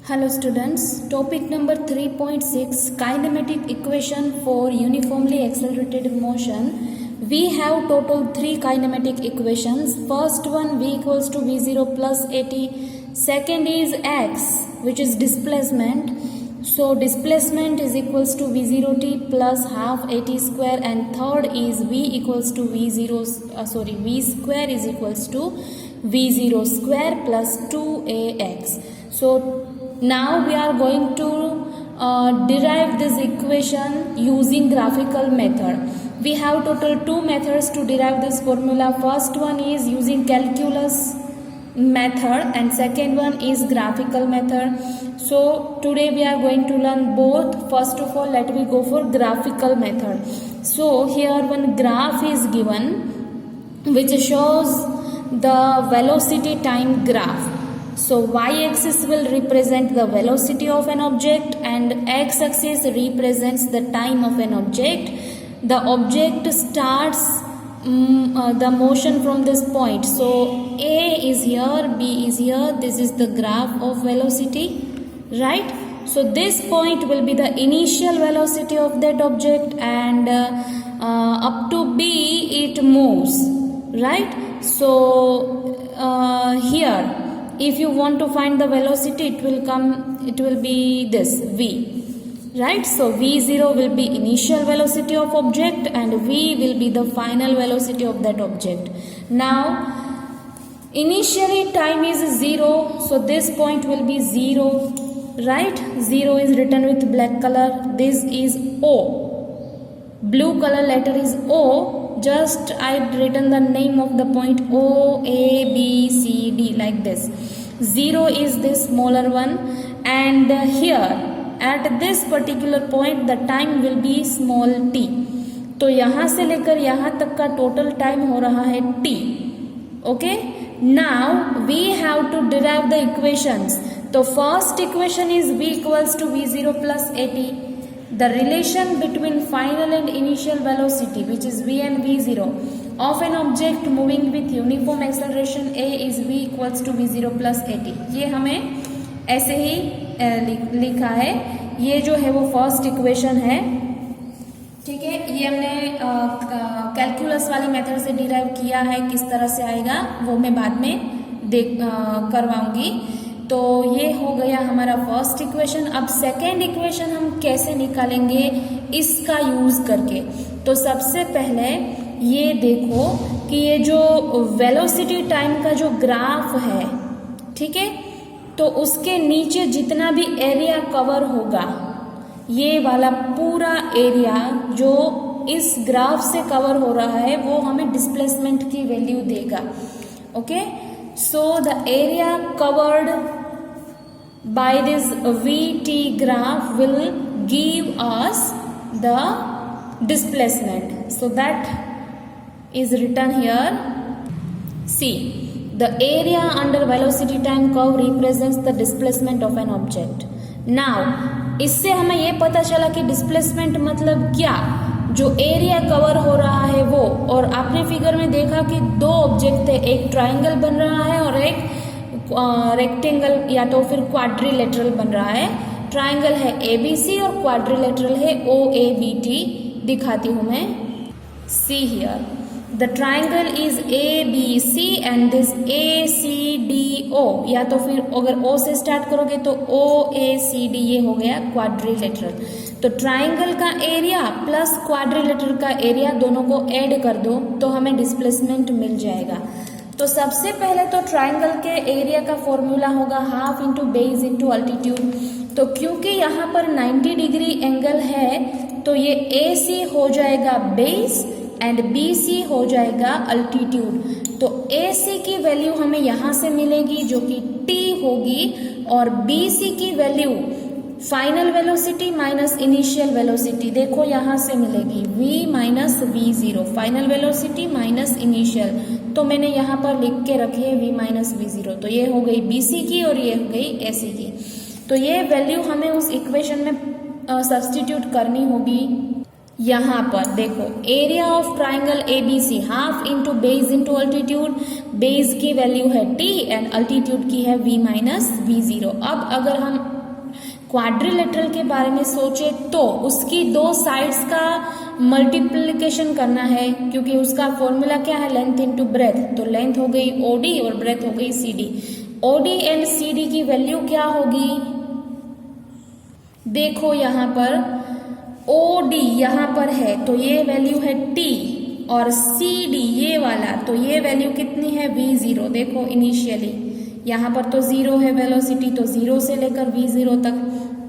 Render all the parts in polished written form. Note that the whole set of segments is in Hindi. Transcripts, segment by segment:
Hello students, topic number 3.6 kinematic equation for uniformly accelerated motion. We have total 3 kinematic equations. First one v equals to v0 plus at. Second is x, which is displacement. So displacement is equals to v0 t plus half at square, and third is v equals to v square is equals to v0 square plus 2ax. So now we are going to derive this equation using graphical method. We have total 2 methods to derive this formula. First one is using calculus method and second one is graphical method. So today we are going to learn both. First of all, let me go for graphical method. So here one graph is given which shows the velocity time graph. So y-axis will represent the velocity of an object and x-axis represents the time of an object. The object starts the motion from this point. So A is here, B is here. This is the graph of velocity, right? So this point will be the initial velocity of that object, and up to B it moves, right? So here, if you want to find the velocity, it will be this v, right? So v0 will be initial velocity of object and v will be the final velocity of that object. Now initially time is 0, so this point will be 0, right? 0 is written with black color. This is O, blue color letter is O. Just I written the name of the point O, A, B, C, D like this. 0 is this smaller one, and here at this particular point the time will be small t. तो यहाँ से लेकर यहाँ तक का total time हो रहा है t. Okay? Now we have to derive the equations. तो first equation is v equals to v0 plus at. The relation between final and initial velocity, which is v and v0, of an object moving with uniform acceleration a is v equals to v0 plus at. ये हमें ऐसे ही लिखा है. ये जो है वो फर्स्ट इक्वेशन है, ठीक है. ये हमने कैलकुलस वाली मेथड से डिराइव किया है. किस तरह से आएगा वो मैं बाद में करवाऊंगी. तो ये हो गया हमारा फर्स्ट इक्वेशन. अब सेकेंड इक्वेशन हम कैसे निकालेंगे इसका यूज करके. तो सबसे पहले ये देखो कि ये जो वेलोसिटी टाइम का जो ग्राफ है, ठीक है, तो उसके नीचे जितना भी एरिया कवर होगा, ये वाला पूरा एरिया जो इस ग्राफ से कवर हो रहा है वो हमें डिस्प्लेसमेंट की वैल्यू देगा. Okay, so the area covered by this VT graph will give us the displacement. So that is written here. See, the area under velocity time curve represents the displacement of an object. Now, इससे हमें ये पता चला कि डिस्प्लेसमेंट मतलब क्या, जो एरिया कवर हो रहा है वो. और आपने फिगर में देखा कि दो ऑब्जेक्ट थे, एक ट्रायंगल बन रहा है और एक रेक्टेंगल या तो फिर क्वाड्रिलेटरल बन रहा है. ट्रायंगल है ABC और क्वाड्रिलेटरल है OABT. दिखाती हूँ मैं. See here, the triangle is ABC and this ACDO, या तो फिर अगर O से स्टार्ट करोगे तो OACD, ये हो गया क्वाड्रिलेटरल. तो ट्रायंगल का एरिया प्लस क्वाड्रिलेटरल का एरिया दोनों को ऐड कर दो तो हमें डिस्प्लेसमेंट मिल जाएगा. तो सबसे पहले तो ट्रायंगल के एरिया का फॉर्मूला होगा half into base into altitude. तो क्योंकि यहाँ पर 90 डिग्री एंगल है तो ये AC हो जाएगा बेस एंड BC हो जाएगा अल्टीट्यूड. तो AC की वैल्यू हमें यहाँ से मिलेगी जो कि T होगी, और BC की value final velocity minus initial velocity, देखो यहाँ से मिलेगी v minus v0, final velocity minus initial. तो मैंने यहाँ पर लिख के रखी है v माइनस v0. तो ये हो गई BC की और ये हो गई AC की. तो ये वैल्यू हमें उस इक्वेशन में सब्स्टिट्यूट करनी होगी. यहाँ पर देखो area of triangle ABC half into base into altitude. Base की वैल्यू है t एंड अल्टीट्यूड की है v माइनस v0. अब अगर हम क्वाड्रिलेटरल के बारे में सोचे तो उसकी दो साइड्स का मल्टीप्लिकेशन करना है, क्योंकि उसका फॉर्मूला क्या है, लेंथ इनटू ब्रेथ। तो लेंथ हो गई ओडी और ब्रेथ हो गई सीडी। ओडी एंड सीडी की वैल्यू क्या होगी, देखो यहाँ पर ओडी यहाँ पर है तो ये वैल्यू है टी, और CD ये वाला तो ये वैल्यू कितनी है V0। देखो इनिशियली यहाँ पर तो 0 है वेलोसिटी, तो 0 से लेकर V0 तक,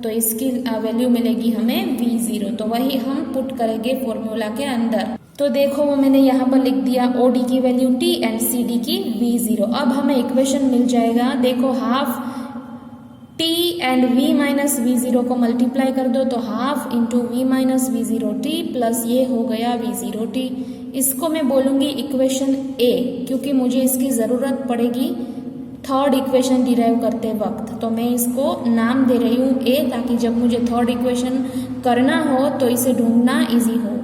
तो इसकी वैल्यू मिलेगी हमें V0। तो वही हम पुट करेंगे फॉर्मूला के अंदर। तो देखो वो मैंने यहाँ पर लिख दिया OD की वैल्यू T एंड CD की V0। अब हमें इक्वेशन मिल जाएगा, देखो half T and V minus V0 को मल्टीप्लाई कर दो तो half into V minus V0T plus ये हो गया V0T। इसको मैं बोलूँगी इक्वेशन A, क्योंकि मुझे इसकी ज़रूरत पड़ेगी थर्ड इक्वेशन डिराइव करते वक्त। तो मैं इसको नाम दे रही हूँ A, ताकि जब मुझे थर्ड इक्वेशन करना हो तो इसे ढूंढना इजी हो।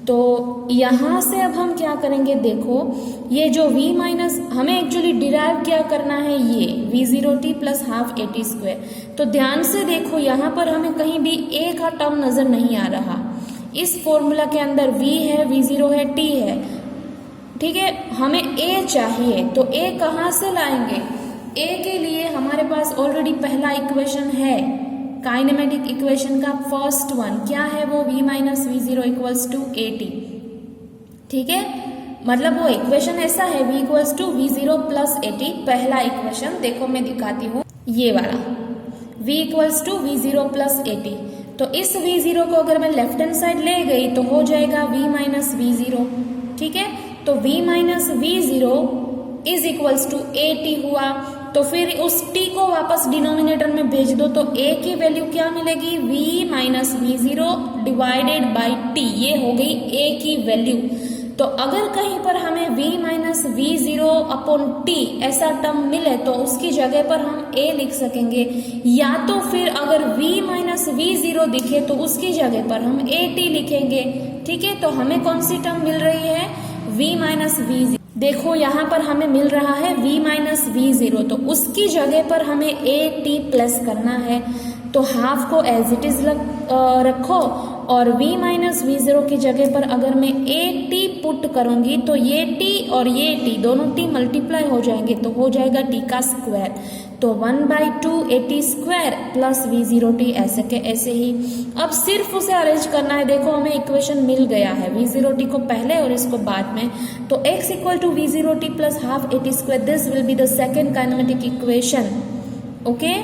तो यहाँ से अब हम क्या करेंगे, देखो ये जो V माइनस हमें एक्चुअली डिराइव क्या करना है, ये V0T plus half AT square. तो ध्यान से देखो यहाँ पर हमें कहीं भी A का टर्म नज़र नहीं आ रहा। इस फॉर्मूला के अंदर V है, V0 है, T है, ठीक है। हमें A चाहिए, तो A कहाँ से लाएंगे, A के लिए हमारे पास ऑलरेडी पहला इक्वेशन है, काइनेमेटिक इक्वेशन का फर्स्ट वन क्या है, वो V minus V0 equals to AT, ठीक है। मतलब वो इक्वेशन ऐसा है V equals to V0 plus AT। पहला इक्वेशन देखो मैं दिखाती हूँ, ये वाला V equals to V0 plus AT। तो इस V0 को अगर मैं लेफ्ट हैंड साइड ले गई तो हो जाएगा V माइनस V0, ठीक है। तो V minus V0 is equals to AT हुआ। तो फिर उस T को वापस डिनोमिनेटर में भेज दो तो A की वैल्यू क्या मिलेगी, V minus V0 divided by T, ये हो गई A की वैल्यू। तो अगर कहीं पर हमें V minus V0 upon T ऐसा टर्म मिले तो उसकी जगह पर हम A लिख सकेंगे, या तो फिर अगर V माइनस V0 दिखे तो उसकी जगह पर हम AT लिखेंगे, ठीक है। तो हमें कौन सी टर्म मिल रही है, V माइनस V0। देखो यहाँ पर हमें मिल रहा है V माइनस V0, तो उसकी जगह पर हमें AT प्लस करना है। तो हाफ को एज इट इज रखो और V माइनस V0 की जगह पर अगर मैं AT पुट करूंगी तो ये T और ये T दोनों T मल्टीप्लाई हो जाएंगे, तो हो जाएगा T का स्क्वायर। तो 1/2 AT स्क्वायर प्लस V0T ऐसे के ऐसे ही। अब सिर्फ उसे अरेंज करना है। देखो हमें इक्वेशन मिल गया है, V0T को पहले और इसको बाद में। तो x equal to V0T plus half AT square, this will be the second kinematic equation. Okay,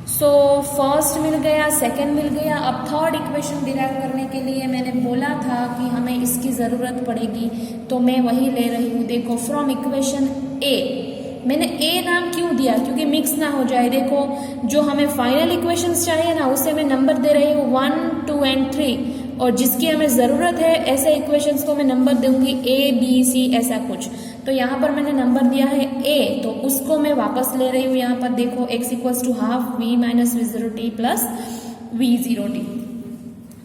so first मिल गया, सेकेंड मिल गया। अब थर्ड इक्वेशन डिराइव करने के लिए मैंने बोला था कि हमें इसकी ज़रूरत पड़ेगी, तो मैं वही ले रही हूँ। देखो फ्रॉम इक्वेशन A, मैंने A नाम क्यों दिया, क्योंकि मिक्स ना हो जाए। देखो जो हमें फाइनल इक्वेशंस चाहिए ना, उसे मैं नंबर दे रही हूँ 1, 2 एंड 3, और जिसकी हमें ज़रूरत है ऐसे इक्वेशंस को मैं नंबर दूंगी A, B, C ऐसा कुछ। तो यहाँ पर मैंने नंबर दिया है A, तो उसको मैं वापस ले रही हूँ। यहाँ पर देखो x equals to half V minus V0T plus V0T।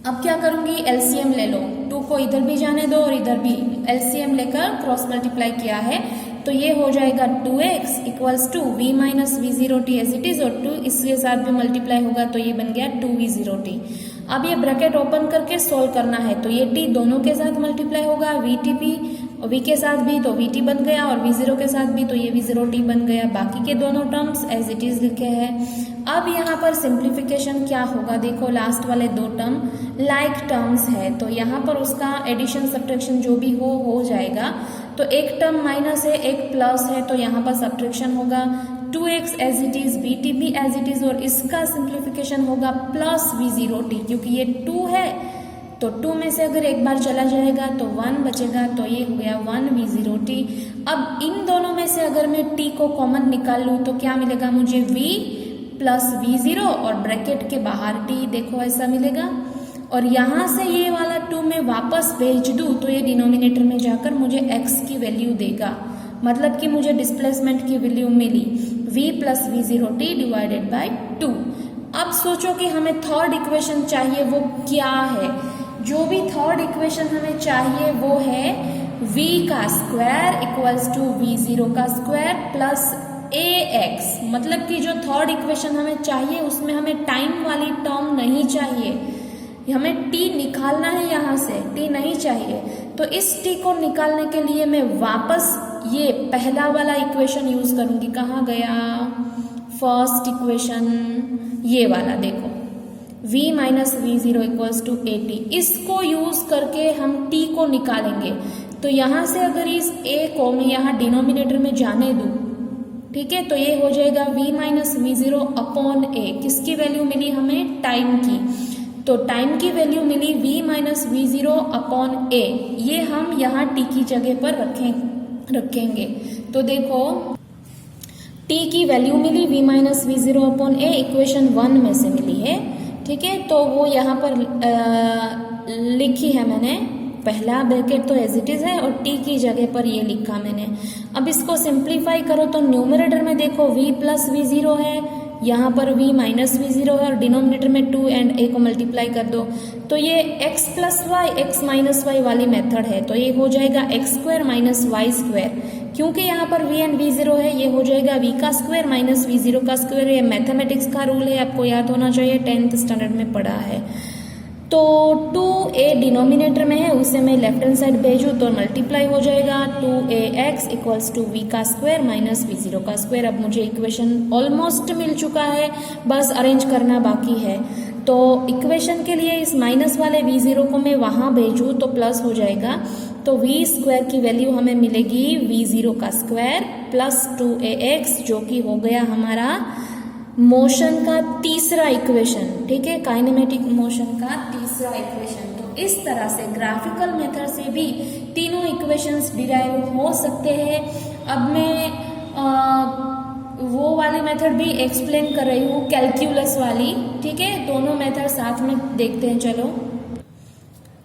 अब क्या करूँगी, LCM ले लो, 2 को इधर भी जाने दो और इधर भी LCM लेकर क्रॉस मल्टीप्लाई किया है, तो ये हो जाएगा 2x equals to V minus V0T as it is, और 2 इसके साथ भी मल्टीप्लाई होगा तो ये बन गया 2V0T। अब ये ब्रैकेट ओपन करके सोल्व करना है, तो ये T दोनों के साथ मल्टीप्लाई होगा, VTP और V के साथ भी तो VT बन गया, और V0 के साथ भी तो ये V0T बन गया। बाकी के दोनों टर्म्स एज इट इज लिखे हैं। अब यहाँ पर सिंप्लीफिकेशन क्या होगा, देखो लास्ट वाले 2 टर्म लाइक टर्म्स है, तो यहाँ पर उसका एडिशन सब्ट्रैक्शन जो भी हो जाएगा। तो एक टर्म माइनस है, एक प्लस है, तो यहाँ पर सब्ट्रैक्शन होगा 2x as it is, VT भी एज इट इज, और इसका सिंप्लीफिकेशन होगा प्लस V0T, क्योंकि ये 2 है तो 2 में से अगर एक बार चला जाएगा तो 1 बचेगा, तो ये हो गया 1V0T। अब इन दोनों में से अगर मैं T को कॉमन निकाल लूँ तो क्या मिलेगा मुझे, V प्लस V0 और ब्रैकेट के बाहर T, देखो ऐसा मिलेगा। और यहाँ से ये वाला 2 में वापस भेज दूँ तो ये डिनोमिनेटर में जाकर मुझे x की वैल्यू देगा, मतलब कि मुझे डिस्प्लेसमेंट की वैल्यू मिली V plus V0T divided by 2। अब सोचो कि हमें थर्ड इक्वेशन चाहिए, वो क्या है। जो भी थर्ड इक्वेशन हमें चाहिए वो है V का स्क्वायर इक्वल्स टू V0 का स्क्वायर प्लस ए एक्स, मतलब कि जो थर्ड इक्वेशन हमें चाहिए उसमें हमें टाइम वाली टर्म नहीं चाहिए, हमें t निकालना है, यहाँ से t नहीं चाहिए। तो इस t को निकालने के लिए मैं वापस ये पहला वाला इक्वेशन यूज करूंगी। कहाँ गया फर्स्ट इक्वेशन, ये वाला देखो, v minus V zero equals to A T, इसको यूज करके हम t को निकालेंगे। तो यहाँ से अगर इस a को मैं यहाँ डिनोमिनेटर में जाने दूँ, ठीक है, तो ये हो जाएगा v minus V zero upon A, किसकी वैल्यू मिली हमें, टाइम की। तो टाइम की वैल्यू मिली v minus V zero upon A, ये हम यहाँ t की जगह पर रखेंगे। तो देखो t की वैल्यू मिली v minus V zero upon A, equation 1 में से मिली है, ठीक है। तो वो यहाँ पर लिखी है मैंने, पहला ब्रैकेट तो एज इट इज है और t की जगह पर ये लिखा मैंने। अब इसको सिंप्लीफाई करो तो न्यूमरेटर में देखो v प्लस वी जीरो है, यहाँ पर v माइनस वी जीरो है और डिनोमिनेटर में 2 एंड a को मल्टीप्लाई कर दो। तो ये x plus Y x minus Y वाली मेथड है, तो ये हो जाएगा X square minus Y square. क्योंकि यहाँ पर v एंड v जीरो है, ये हो जाएगा v का स्क्वायर माइनस वी जीरो का स्क्वायर। ये मैथमेटिक्स का रूल है, आपको याद होना चाहिए, 10th स्टैंडर्ड में पढ़ा है। तो 2a डिनोमिनेटर में है, उसे मैं लेफ्ट हैंड साइड भेजूँ तो मल्टीप्लाई हो जाएगा 2ax इक्वल्स टू v का स्क्वायर माइनस वी जीरो का स्क्वायर। अब मुझे इक्वेशन ऑलमोस्ट मिल चुका है, बस अरेंज करना बाकी है। तो इक्वेशन के लिए इस माइनस वाले v जीरो को मैं वहाँ भेजूँ तो प्लस हो जाएगा। तो v स्क्वायर की वैल्यू हमें मिलेगी v जीरो का स्क्वायर प्लस 2ax, जो कि हो गया हमारा मोशन का तीसरा इक्वेशन, ठीक है, काइनेमेटिक मोशन का तीसरा इक्वेशन। तो इस तरह से ग्राफिकल मेथड से भी तीनों इक्वेशंस डिराइव हो सकते हैं। अब मैं वो वाली मेथड भी एक्सप्लेन कर रही हूँ, कैलकुलस वाली, ठीक है। दोनों मेथड साथ में देखते हैं, चलो।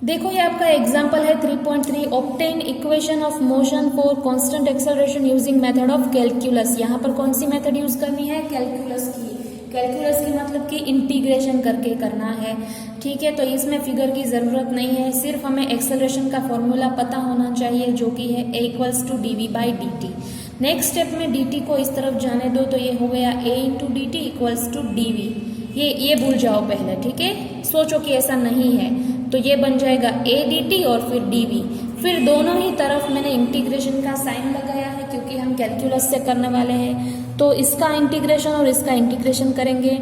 देखो ये आपका एग्जाम्पल है 3.3, obtain equation of motion for constant acceleration using method of calculus. यहाँ पर कौन सी मेथड यूज करनी है, कैलकुलस की। कैलकुलस की मतलब कि इंटीग्रेशन करके करना है, ठीक है। तो इसमें फिगर की ज़रूरत नहीं है, सिर्फ हमें एक्सेलरेशन का फॉर्मूला पता होना चाहिए, जो कि है a equals to D V by D T. Next step में dt को इस तरफ जाने दो, तो ये हो गया a into D T equals to D V. ये भूल जाओ पहले, ठीक है, सोचो कि ऐसा नहीं है। तो ये बन जाएगा a dt और फिर dv। फिर दोनों ही तरफ मैंने इंटीग्रेशन का साइन लगाया है, क्योंकि हम कैलकुलस से करने वाले हैं। तो इसका इंटीग्रेशन और इसका इंटीग्रेशन करेंगे।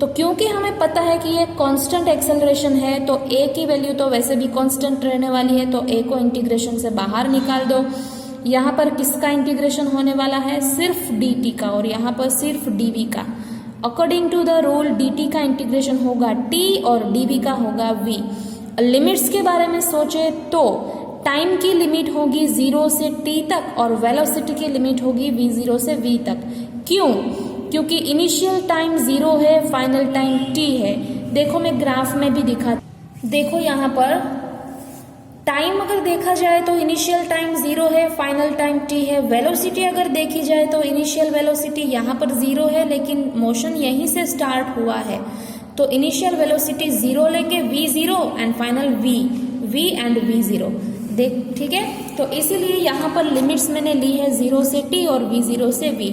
तो क्योंकि हमें पता है कि ये कांस्टेंट एक्सेलरेशन है, तो a की वैल्यू तो वैसे भी कांस्टेंट रहने वाली है, तो a को इंटीग्रेशन से बाहर निकाल दो। यहाँ पर किसका इंटीग्रेशन होने वाला है, सिर्फ dt का, और यहाँ पर सिर्फ dv का। According to the rule dt का इंटीग्रेशन होगा t और dv का होगा v। लिमिट्स के बारे में सोचे तो टाइम की लिमिट होगी 0 से t तक और वेलोसिटी की लिमिट होगी v0 से v तक। क्यों? क्योंकि इनिशियल टाइम 0 है, फाइनल टाइम t है। देखो मैं ग्राफ में भी दिखा, देखो यहाँ पर टाइम अगर देखा जाए तो इनिशियल टाइम 0 है, फाइनल टाइम t है। वेलोसिटी अगर देखी जाए तो इनिशियल वेलोसिटी यहाँ पर 0 है, लेकिन मोशन यहीं से स्टार्ट हुआ है। तो इनिशियल वेलोसिटी 0 लेंगे, v0 and final v and v0, देख, ठीक है। तो इसीलिए यहाँ पर लिमिट्स मैंने ली है 0 से t और v0 से v।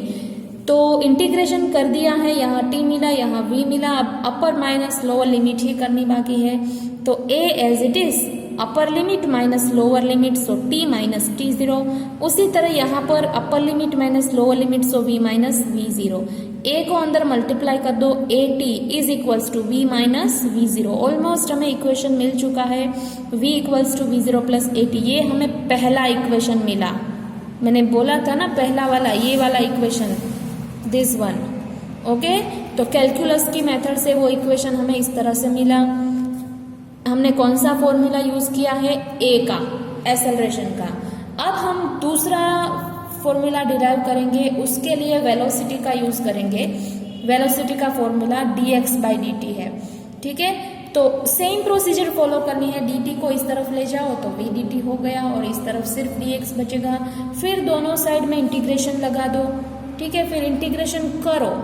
तो इंटीग्रेशन कर दिया है, यहाँ t मिला, यहाँ v मिला। अब अपर माइनस लोअर लिमिट ही करनी बाकी है। तो a as it is, upper limit minus lower limit, so t minus t0। उसी तरह यहाँ पर upper limit minus lower limit, so v minus v0। a को अंदर मल्टीप्लाई कर दो, at is equals to v minus v0। Almost हमें इक्वेशन मिल चुका है, v equals to v0 plus at। ये हमें पहला इक्वेशन मिला, मैंने बोला था ना पहला वाला, ये वाला इक्वेशन, दिस वन, ओके। तो कैलकुलस की मेथड से वो इक्वेशन हमें इस तरह से मिला। हमने कौन सा फॉर्मूला यूज किया है, a का, एक्सेलरेशन का। अब हम दूसरा फॉर्मूला डिराइव करेंगे, उसके लिए वेलोसिटी का यूज करेंगे। वेलोसिटी का फॉर्मूला dx बाई dt है, ठीक है। तो सेम प्रोसीजर फॉलो करनी है, dt को इस तरफ ले जाओ तो v dt हो गया और इस तरफ सिर्फ dx बचेगा। फिर दोनों साइड में इंटीग्रेशन लगा दो, ठीक है। फिर इंटीग्रेशन करो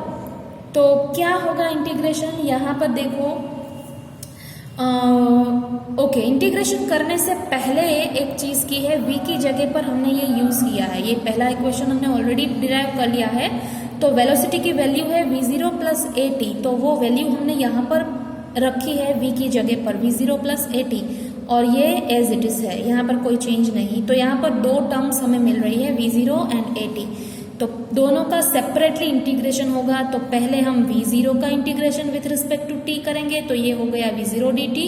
तो क्या होगा इंटीग्रेशन, यहाँ पर देखो, ओके, इंटीग्रेशन करने से पहले एक चीज की है, v की जगह पर हमने ये यूज किया है। ये पहला इक्वेशन हमने ऑलरेडी डिराइव कर लिया है, तो वेलोसिटी की वैल्यू है v0 प्लस ए टी, तो वो वैल्यू हमने यहाँ पर रखी है v की जगह पर v0 प्लस ए टी, और ये एज इट इज है, यहाँ पर कोई चेंज नहीं। तो यहाँ पर दो टर्म्स हमें मिल रही है v0 एंड ए टी, तो दोनों का सेपरेटली इंटीग्रेशन होगा। तो पहले हम v0 का integration with respect to t करेंगे, तो ये हो गया v0 dt,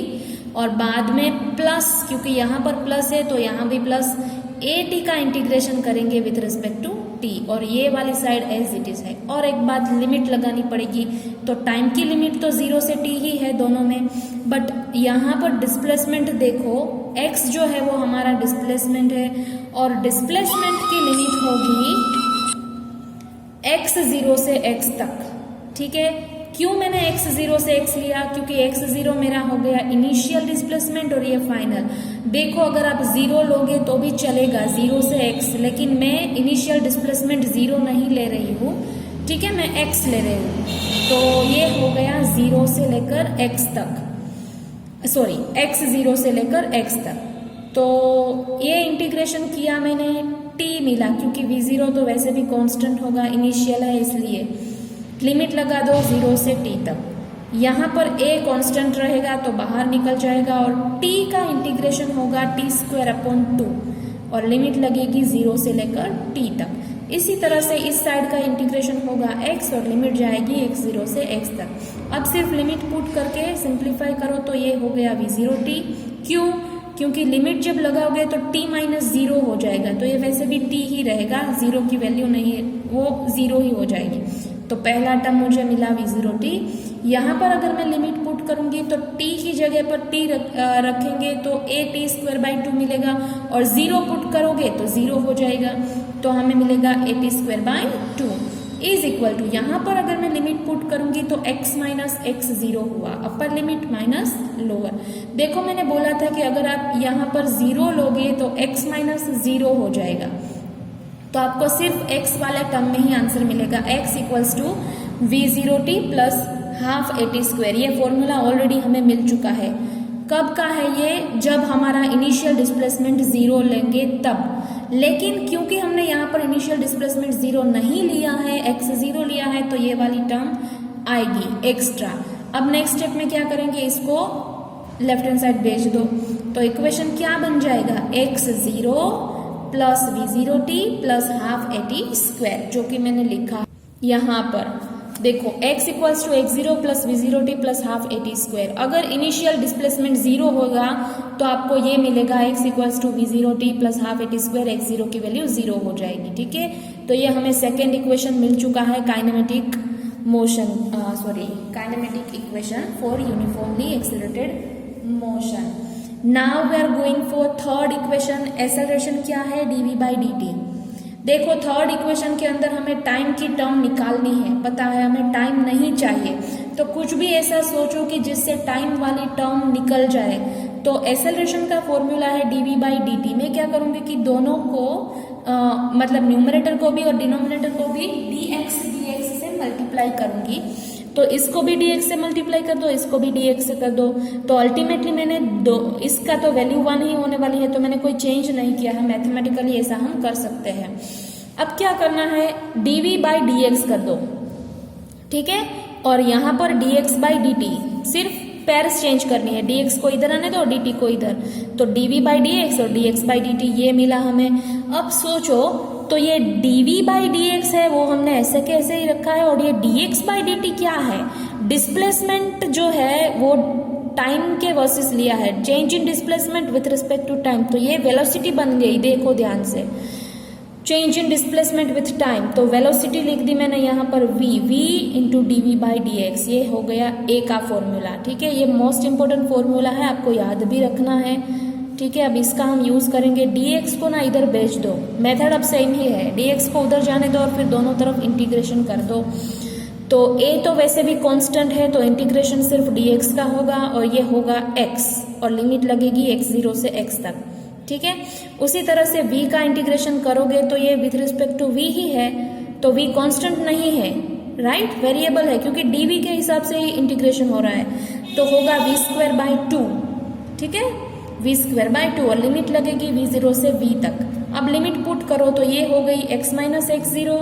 और बाद में प्लस, क्योंकि यहाँ पर प्लस है तो यहाँ भी प्लस ए टी का इंटीग्रेशन करेंगे विथ रिस्पेक्ट टू टी, और ये वाली साइड एज इट इज है। और एक बात लिमिट लगानी पड़ेगी, तो टाइम की लिमिट तो 0 से t ही है दोनों में, बट यहाँ पर डिस्प्लेसमेंट देखो, x जो है वो हमारा डिस्प्लेसमेंट है, और डिस्प्लेसमेंट की लिमिट होगी x 0 से x तक। ठीक है, क्यों मैंने x 0 से x लिया, क्योंकि x 0 मेरा हो गया इनिशियल डिस्प्लेसमेंट और ये फाइनल। देखो अगर आप 0 लोगे तो भी चलेगा 0 से x, लेकिन मैं इनिशियल डिस्प्लेसमेंट 0 नहीं ले रही हूँ, ठीक है, मैं x ले रही हूँ। तो ये हो गया 0 से लेकर x तक, सॉरी x 0 से लेकर x तक। तो ये इंटीग्रेशन किया मैंने, t मिला, क्योंकि v0 तो वैसे भी कांस्टेंट होगा, इनिशियल है, इसलिए लिमिट लगा दो 0 से t तक। यहाँ पर a कांस्टेंट रहेगा तो बाहर निकल जाएगा, और t का इंटीग्रेशन होगा t²/2, और लिमिट लगेगी 0 से लेकर t तक। इसी तरह से इस साइड का इंटीग्रेशन होगा x, और लिमिट जाएगी x 0 से x तक। अब सिर्फ लिमिट पुट करके सिंप्लीफाई करो तो ये हो गया v0t। क्यों? क्योंकि लिमिट जब लगाओगे तो t - 0 हो जाएगा, तो ये वैसे भी t ही रहेगा, 0 की वैल्यू नहीं है, वो 0 ही हो जाएगी। तो पहला टर्म मुझे मिला v0t। यहाँ पर अगर मैं लिमिट पुट करूंगी तो t की जगह पर t रखेंगे तो at²/2 मिलेगा, और 0 पुट करोगे तो 0 हो जाएगा, तो हमें मिलेगा at²/2 इज इक्वल टू, यहाँ पर अगर मैं लिमिट पुट करूंगी तो x - x 0 हुआ, अपर लिमिट माइनस लोअर। देखो मैंने बोला था कि अगर आप यहाँ पर 0 लोगे तो x - 0 हो जाएगा, तो आपको सिर्फ x वाले टर्म में ही आंसर मिलेगा, x = v0t plus half at²। ये फॉर्मूला ऑलरेडी हमें मिल चुका है। कब का है ये? जब हमारा इनिशियल डिस्प्लेसमेंट 0 लेंगे तब। लेकिन क्योंकि हमने यहाँ पर इनिशियल डिस्प्लेसमेंट 0 नहीं लिया है, x 0 लिया है, तो ये वाली टर्म आएगी एक्स्ट्रा। अब नेक्स्ट स्टेप में क्या करेंगे, इसको लेफ्ट हैंड साइड भेज दो, तो इक्वेशन क्या बन जाएगा, x 0 plus v0t plus half at², जो कि मैंने लिखा यहाँ पर। देखो x = x0 plus v0t plus half at²। अगर इनिशियल डिस्प्लेसमेंट 0 होगा तो आपको ये मिलेगा x = v0t plus half at², x0 की वैल्यू 0 हो जाएगी। ठीक है, तो ये हमें सेकेंड इक्वेशन मिल चुका है, kinematic equation for uniformly accelerated motion. Now we are going for third equation. Acceleration क्या है, dv/dt। देखो थर्ड इक्वेशन के अंदर हमें टाइम की टर्म निकालनी है, पता है हमें टाइम नहीं चाहिए, तो कुछ भी ऐसा सोचो कि जिससे टाइम वाली टर्म निकल जाए। तो एक्सेलरेशन का फॉर्मूला है dv/dt। मैं क्या करूंगी कि दोनों को मतलब न्यूमरेटर को भी और डिनोमिनेटर को भी dx से मल्टीप्लाई करूंगी। तो इसको भी dx से मल्टीप्लाई कर दो, इसको भी dx से कर दो, तो अल्टीमेटली मैंने इसका तो वैल्यू 1 ही होने वाली है, तो मैंने कोई चेंज नहीं किया है। मैथमेटिकली ऐसा हम कर सकते हैं। अब क्या करना है, dv/dx कर दो, ठीक है, और यहाँ पर dx/dt, सिर्फ पेयर्स चेंज करनी है, dx को इधर आने दो और dt को इधर, तो dv/dx और dx/dt ये मिला हमें। अब सोचो, तो ये dv/dx है वो हमने ऐसे के ऐसे ही रखा है, और ये dx/dt क्या है, डिस्प्लेसमेंट जो है वो टाइम के वर्सेस लिया है, change in displacement with respect to time, तो ये वेलोसिटी बन गई। देखो ध्यान से, change in displacement with time, तो वेलोसिटी लिख दी मैंने यहाँ पर v × dv/dx, ये हो गया a का फॉर्मूला। ठीक है, ये मोस्ट इंपोर्टेंट फॉर्मूला है, आपको याद भी रखना है। ठीक है, अब इसका हम यूज करेंगे, dx को ना इधर भेज दो, मेथड अब सेम ही है, dx को उधर जाने दो और फिर दोनों तरफ इंटीग्रेशन कर दो। तो a तो वैसे भी कांस्टेंट है, तो इंटीग्रेशन सिर्फ dx का होगा, और ये होगा x, और लिमिट लगेगी x 0 से x तक। ठीक है, उसी तरह से v का इंटीग्रेशन करोगे तो ये विथ रिस्पेक्ट टू v ही है, तो v कांस्टेंट नहीं है, राइट, वेरिएबल है, क्योंकि dv के हिसाब से ही इंटीग्रेशन हो रहा है, तो होगा v²/2। ठीक है, v²/2, और लिमिट लगेगी v 0 से v तक। अब लिमिट पुट करो तो ये हो गई x - x 0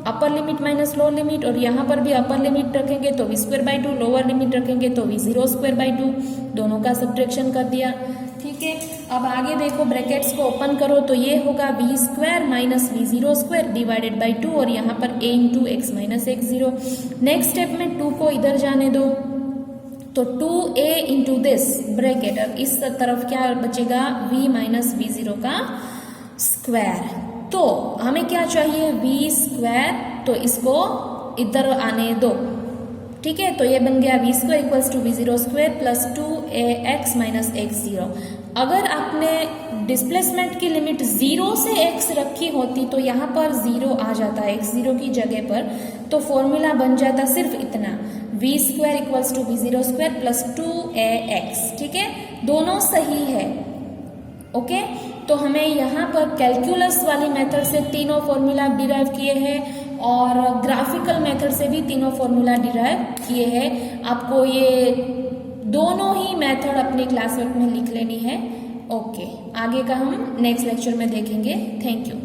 upper limit minus lower limit, और यहाँ पर भी अपर लिमिट रखेंगे तो V square by 2, lower limit रखेंगे तो वी जीरो स्क्वायर बाई 2, दोनों का सब्ट्रैक्शन कर दिया। ठीक है, अब आगे देखो ब्रैकेट्स को ओपन करो तो ये होगा V square minus V zero square divided by 2, और यहाँ पर a into X minus X zero. Next step में 2 को इधर जाने दो तो 2a इंटू दिस ब्रैकेट, अब इस तरफ क्या बचेगा v माइनस वी जीरो का स्क्वायर। तो हमें क्या चाहिए v स्क्वायर, तो इसको इधर आने दो। ठीक है, तो ये बन गया V square equals to V zero square plus 2ax minus X zero. अगर आपने डिस्प्लेसमेंट की लिमिट 0 से x रखी होती तो यहाँ पर 0 आ जाता है x जीरो की जगह पर, तो फॉर्मूला बन जाता सिर्फ इतना, V square equals to V zero square plus 2ax। ठीक है, दोनों सही है। ओके, तो हमें यहाँ पर कैलकुलस वाली मेथड से तीनों फॉर्मूला डिराइव किए हैं और ग्राफिकल मेथड से भी तीनों फॉर्मूला डिराइव किए हैं। आपको ये दोनों ही मेथड अपने क्लासवर्क में लिख लेनी है। ओके, आगे का हम नेक्स्ट लेक्चर में देखेंगे। Thank you.